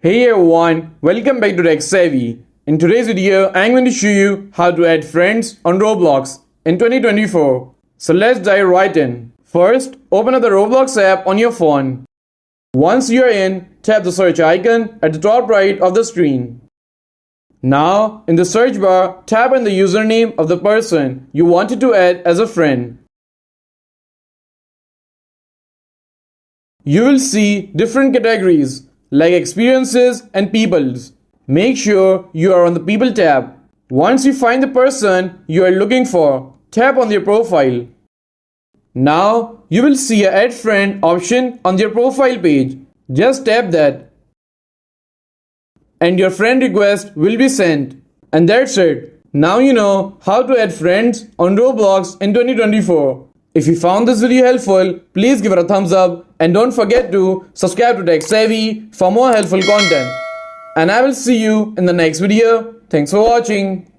Hey everyone, welcome back to Tech Savvy. In today's video, I'm going to show you how to add friends on Roblox in 2024. So let's dive right in. First, open up the Roblox app on your phone. Once you're in, tap the search icon at the top right of the screen. Now, in the search bar, tap on the username of the person you wanted to add as a friend. You will see different categories like experiences and peoples. Make sure you are on the people tab. Once you find the person you are looking for, tap on their profile. Now you will see a add friend option on their profile page. Just tap that and your friend request will be sent. And that's it. Now you know how to add friends on Roblox in 2024. If you found this video helpful, please give it a thumbs up and don't forget to subscribe to Tech Savvy for more helpful content. And I will see you in the next video. Thanks for watching.